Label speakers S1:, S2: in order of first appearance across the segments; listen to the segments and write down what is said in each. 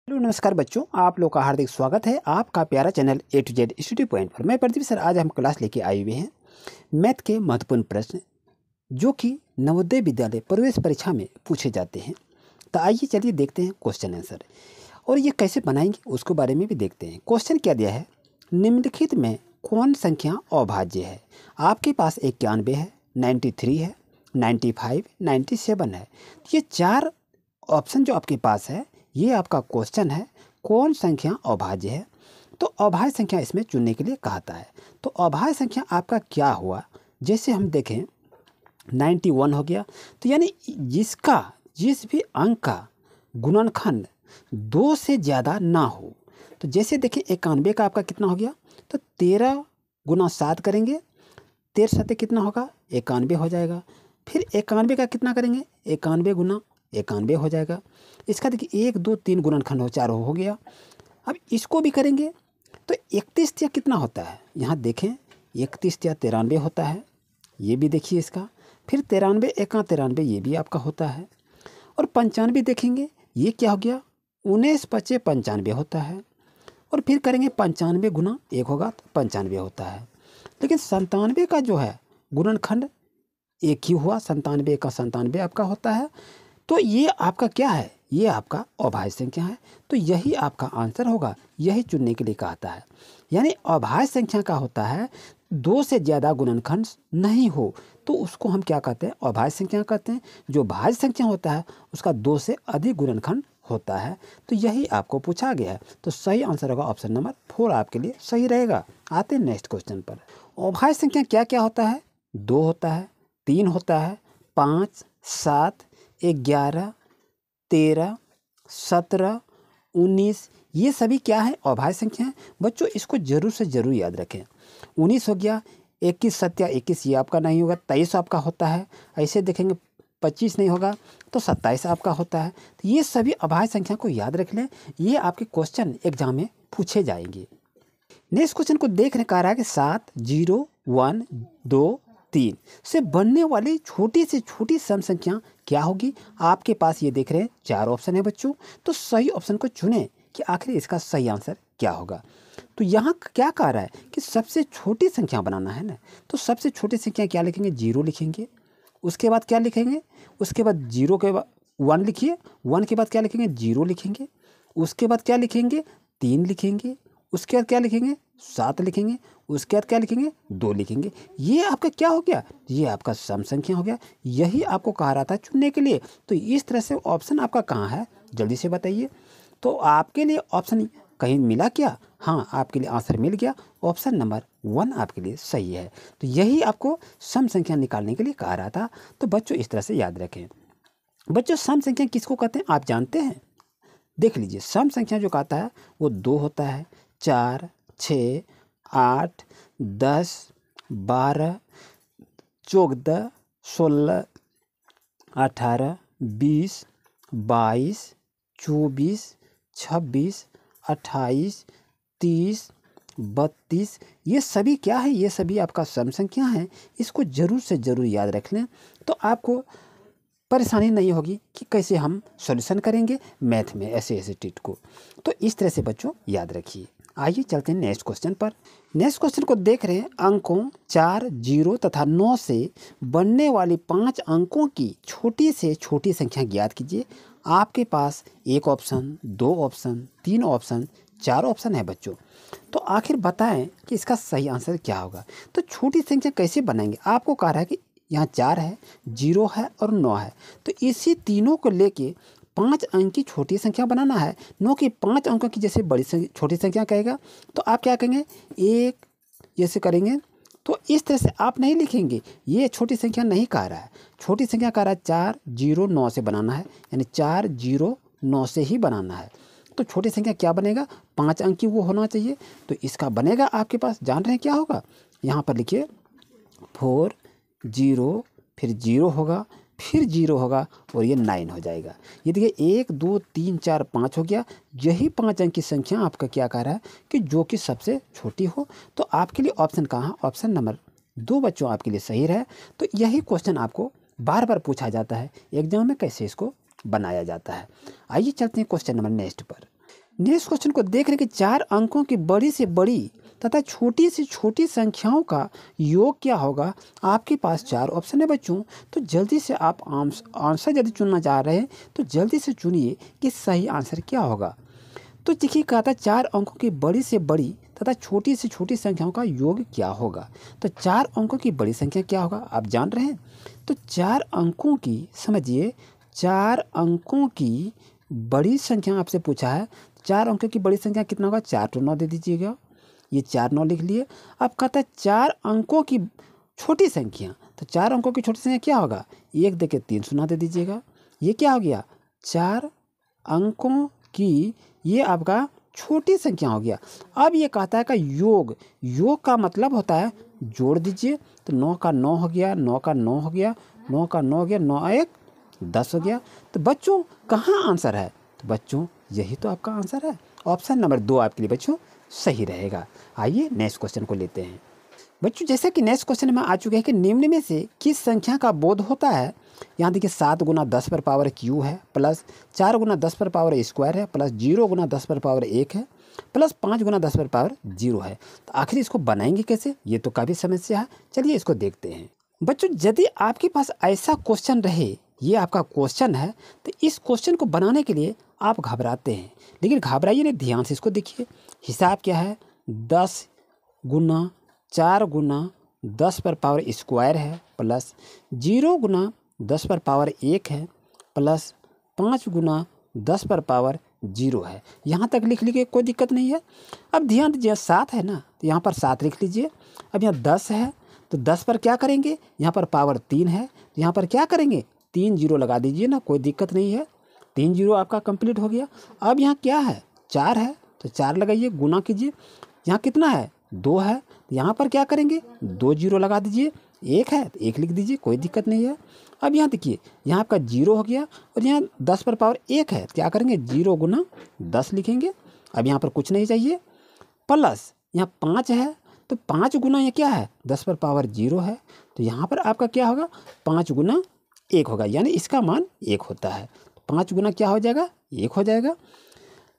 S1: Hello नमस्कार बच्चों, आप लोग का हार्दिक स्वागत है आपका प्यारा channel A to Z study point पर। मैं प्रदीप सर, आज हम क्लास लेके आए हुए हैं मैथ के महत्वपूर्ण प्रश्न जो कि नवोदय विद्यालय प्रवेश परीक्षा में पूछे जाते हैं। तो आइए चलिए देखते हैं क्वेश्चन आंसर, और ये कैसे बनाएंगे उसके बारे में भी देखते हैं। क्वेश्चन क्या दिया है, निम्नलिखित में कौन संख्या अभाज्य है। आपके पास 91 है, 93 है, 95, 97 है। ये चार ऑप्शन जो आपके पास है, ये आपका क्वेश्चन है कौन संख्या अभाज्य है। तो अभाज्य संख्या इसमें चुनने के लिए कहता है। तो अभाज्य संख्या आपका क्या हुआ, जैसे हम देखें 91 हो गया, तो यानी जिस भी अंक का गुणनखंड 2 से ज़्यादा ना हो। तो जैसे देखें 91 का आपका कितना हो गया, तो 13 गुना 7 करेंगे, 13 7 कितना होगा 91 हो जाएगा। फिर 91 का कितना करेंगे, 91 गुना 91 हो जाएगा। इसका देखिए 1 2 3 गुणनखंड हो, 4 हो गया। अब इसको भी करेंगे तो 31 या कितना होता है, यहाँ देखें 31 या 93 होता है, ये भी देखिए इसका। फिर 93 एका 93 ये भी आपका होता है। और 95 देखेंगे, ये क्या हो गया 19 25 95 होता है। और फिर करेंगे 95 गुना 1 होगा तो 95 होता है। लेकिन 97 का जो है गुणनखंड एक ही हुआ, 97 का 97 आपका होता है। तो ये आपका क्या है, ये आपका अभाज्य संख्या है। तो यही आपका आंसर होगा, यही चुनने के लिए कहता है। यानी अभाज्य संख्या का होता है 2 से ज़्यादा गुणनखंड नहीं हो, तो उसको हम क्या कहते हैं, अभाज्य संख्या कहते हैं। जो भाज्य संख्या होता है उसका 2 से अधिक गुणनखंड होता है। तो यही आपको पूछा गया है। तो सही आंसर होगा ऑप्शन नंबर 4 आपके लिए सही रहेगा। आते हैं नेक्स्ट क्वेश्चन पर। अभाज्य संख्या क्या क्या होता है, 2 होता है, 3 होता है, 5 7 11 13 17 19, ये सभी क्या है अभाज्य संख्या है। बच्चों इसको जरूर से ज़रूर याद रखें। 19 हो गया, 21 7 21 ये आपका नहीं होगा, 23 आपका होता है। ऐसे देखेंगे 25 नहीं होगा तो 27 आपका होता है। तो ये सभी अभाज्य संख्या को याद रख लें, ये आपके क्वेश्चन एग्जाम में पूछे जाएंगे। नेक्स्ट क्वेश्चन को देखने का रहा है कि 7 0 1 2 3 से बनने वाली छोटी से छोटी सम संख्या क्या होगी। आपके पास ये देख रहे हैं 4 ऑप्शन है बच्चों। तो सही ऑप्शन को चुनें कि आखिर इसका सही आंसर क्या होगा। तो यहाँ क्या कह रहा है कि सबसे छोटी संख्या बनाना है ना। तो सबसे छोटी संख्या क्या लिखेंगे, 0 लिखेंगे। उसके बाद क्या लिखेंगे, उसके बाद 0 के बाद 1 लिखिए, 1 के बाद क्या लिखेंगे 0 लिखेंगे। उसके बाद क्या लिखेंगे 3 लिखेंगे। उसके बाद क्या लिखेंगे 7 लिखेंगे। उसके बाद क्या लिखेंगे 2 लिखेंगे। ये आपका क्या हो गया, ये आपका सम संख्या हो गया। यही आपको कहा रहा था चुनने के लिए। तो इस तरह से ऑप्शन आपका कहाँ है, जल्दी से बताइए। तो आपके लिए ऑप्शन कहीं मिला क्या, हाँ आपके लिए आंसर मिल गया। ऑप्शन नंबर 1 आपके लिए सही है। तो यही आपको सम संख्या निकालने के लिए कहा रहा था। तो बच्चों इस तरह से याद रखें। बच्चों सम संख्या किसको कहते हैं आप जानते हैं, देख लीजिए। सम संख्या जो कहता है वो 2 होता है, 4 6 8 10 12 14 16 18 20 22 24 26 28 30 32, ये सभी क्या है, ये सभी आपका सम संख्या है। इसको ज़रूर से ज़रूर याद रख लें, तो आपको परेशानी नहीं होगी कि कैसे हम सॉल्यूशन करेंगे मैथ में ऐसे ऐसे टिट को। तो इस तरह से बच्चों याद रखिए। आइए चलते हैं नेक्स्ट क्वेश्चन पर। नेक्स्ट क्वेश्चन को देख रहे हैं, अंकों 4 0 तथा 9 से बनने वाली 5 अंकों की छोटी से छोटी संख्या ज्ञात कीजिए। आपके पास 1 ऑप्शन 2 ऑप्शन 3 ऑप्शन 4 ऑप्शन है बच्चों। तो आखिर बताएं कि इसका सही आंसर क्या होगा। तो छोटी संख्या कैसे बनाएंगे, आपको कह रहा है कि यहाँ 4 है, 0 है और 9 है। तो इसी तीनों को लेके 5 अंक की छोटी संख्या बनाना है। 9 की 5 अंकों की जैसे छोटी संख्या कहेगा तो आप क्या कहेंगे 1 जैसे करेंगे। तो इस तरह से आप नहीं लिखेंगे, ये छोटी संख्या नहीं कह रहा है। छोटी संख्या कह रहा है 4 0 9 से बनाना है, यानी 4 0 9 से ही बनाना है। तो छोटी संख्या क्या बनेगा, 5 अंक की वो होना चाहिए। तो इसका बनेगा आपके पास, जान रहे हैं क्या होगा, यहाँ पर लिखिए 4 0 फिर 0 होगा, फिर 0 होगा और ये 9 हो जाएगा। ये देखिए 1 2 3 4 5 हो गया। यही 5 अंक की संख्या आपका क्या कह रहा है कि जो कि सबसे छोटी हो। तो आपके लिए ऑप्शन कहाँ, ऑप्शन नंबर 2 बच्चों आपके लिए सही रहे। तो यही क्वेश्चन आपको बार बार पूछा जाता है एग्जाम में, कैसे इसको बनाया जाता है। आइए चलते हैं क्वेश्चन नंबर नेक्स्ट पर। नेक्स्ट क्वेश्चन को देख रहे कि 4 अंकों की बड़ी से बड़ी तथा छोटी से छोटी संख्याओं का योग क्या होगा। आपके पास 4 ऑप्शन है बच्चों, तो जल्दी से आप आंसर यदि चुनना चाह रहे हैं तो जल्दी से चुनिए कि सही आंसर क्या होगा। तो देखिए कहा था 4 अंकों की बड़ी से बड़ी तथा छोटी से छोटी संख्याओं का योग क्या होगा। तो 4 अंकों की बड़ी संख्या क्या होगा आप जान रहे हैं। तो 4 अंकों की समझिए, 4 अंकों की बड़ी संख्या आपसे पूछा है। 4 अंकों की बड़ी संख्या कितना होगा, 4 तो 9 दे दीजिएगा, ये 4 9 लिख लिए। अब कहता है 4 अंकों की छोटी संख्या, तो 4 अंकों की छोटी संख्या क्या होगा, 1 दे के 3 शून्य दे दीजिएगा। ये क्या हो गया, 4 अंकों की ये आपका छोटी संख्या हो गया। अब ये कहता है का योग, योग का मतलब होता है जोड़ दीजिए। तो 9 का 9 हो गया, 9 का 9 हो गया, 9 का 9 हो गया, 9 1 10 हो गया। तो बच्चों कहाँ आंसर है, तो बच्चों यही तो आपका आंसर है। ऑप्शन नंबर 2 आपके लिए बच्चों सही रहेगा। आइए नेक्स्ट क्वेश्चन को लेते हैं बच्चों। जैसे कि नेक्स्ट क्वेश्चन में आ चुके हैं कि निम्न में से किस संख्या का बोध होता है। यहाँ देखिए 7 गुना 10 पर पावर क्यू है, प्लस 4 गुना 10 पर पावर स्क्वायर है, प्लस 0 गुना 10 पर पावर 1 है, प्लस 5 गुना 10 पर पावर 0 है। तो आखिर इसको बनाएंगे कैसे, ये तो काफ़ी समस्या है। चलिए इसको देखते हैं बच्चों। यदि आपके पास ऐसा क्वेश्चन रहे, ये आपका क्वेश्चन है, तो इस क्वेश्चन को बनाने के लिए आप घबराते हैं, लेकिन घबराइए नहीं, ध्यान से इसको देखिए। हिसाब क्या है, 10 गुना 4 गुना 10 पर पावर स्क्वायर है, प्लस 0 गुना 10 पर पावर 1 है, प्लस 5 गुना 10 पर पावर 0 है। यहाँ तक लिख लीजिए, कोई दिक्कत नहीं है। अब ध्यान दीजिए 7 है ना, तो यहाँ पर 7 लिख लीजिए। अब यहाँ 10 है, तो 10 पर क्या करेंगे, यहाँ पर पावर 3 है, तो यहाँ पर क्या करेंगे, 3 0 लगा दीजिए ना, कोई दिक्कत नहीं है। 3 0 आपका कंप्लीट हो गया। अब यहाँ क्या है, 4 है, तो 4 लगाइए, गुना कीजिए। यहाँ कितना है, 2 है, तो यहाँ पर क्या करेंगे, 2 0 लगा दीजिए। 1 है तो 1 लिख दीजिए, कोई दिक्कत नहीं है। अब यहाँ देखिए, यहाँ आपका 0 हो गया, और यहाँ 10 पर पावर 1 है, क्या करेंगे, 0 गुना 10 लिखेंगे। अब यहाँ पर कुछ नहीं चाहिए, प्लस यहाँ 5 है, तो 5 गुना ये क्या है, 10 पर पावर 0 है, तो यहाँ पर आपका क्या होगा, 5 गुना 1 होगा, यानी इसका मान 1 होता है। 5 गुना क्या हो जाएगा, 1 हो जाएगा।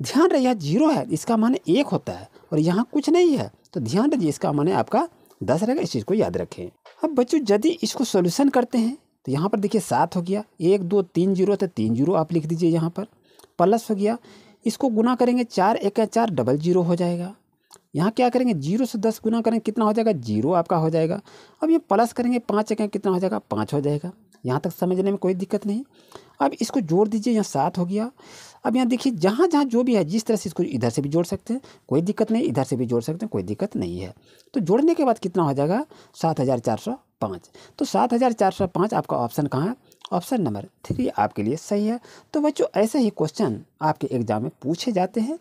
S1: ध्यान रहे यहाँ 0 है, इसका मान 1 होता है, और यहाँ कुछ नहीं है, तो ध्यान रखिए इसका मान आपका 10 रहेगा, इस चीज़ को याद रखें। अब बच्चों यदि इसको सॉल्यूशन करते हैं, तो यहाँ पर देखिए 7 हो गया, 1 2 3 0, तो 3 0 आप लिख दीजिए यहाँ पर, प्लस हो गया। इसको गुना करेंगे, 4 1 4 डबल 0 हो जाएगा। यहाँ क्या करेंगे, 0 से 10 गुना करेंगे, कितना हो जाएगा, 0 आपका हो जाएगा। अब ये प्लस करेंगे, 5 1 कितना हो जाएगा, 5 हो जाएगा। यहाँ तक समझने में कोई दिक्कत नहीं। अब इसको जोड़ दीजिए, यहाँ 7 हो गया। अब यहाँ देखिए जहाँ जहाँ जो भी है, जिस तरह से इसको इधर से भी जोड़ सकते हैं, कोई दिक्कत नहीं, इधर से भी जोड़ सकते हैं, कोई दिक्कत नहीं है। तो जोड़ने के बाद कितना हो जाएगा, 7405। तो 7405 आपका ऑप्शन कहाँ है, ऑप्शन नंबर 3 आपके लिए सही है। तो बच्चों ऐसे ही क्वेश्चन आपके एग्जाम में पूछे जाते हैं।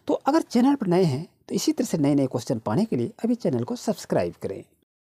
S1: तो अगर चैनल पर नए हैं तो इसी तरह से नए नए क्वेश्चन पाने के लिए अभी चैनल को सब्सक्राइब करें।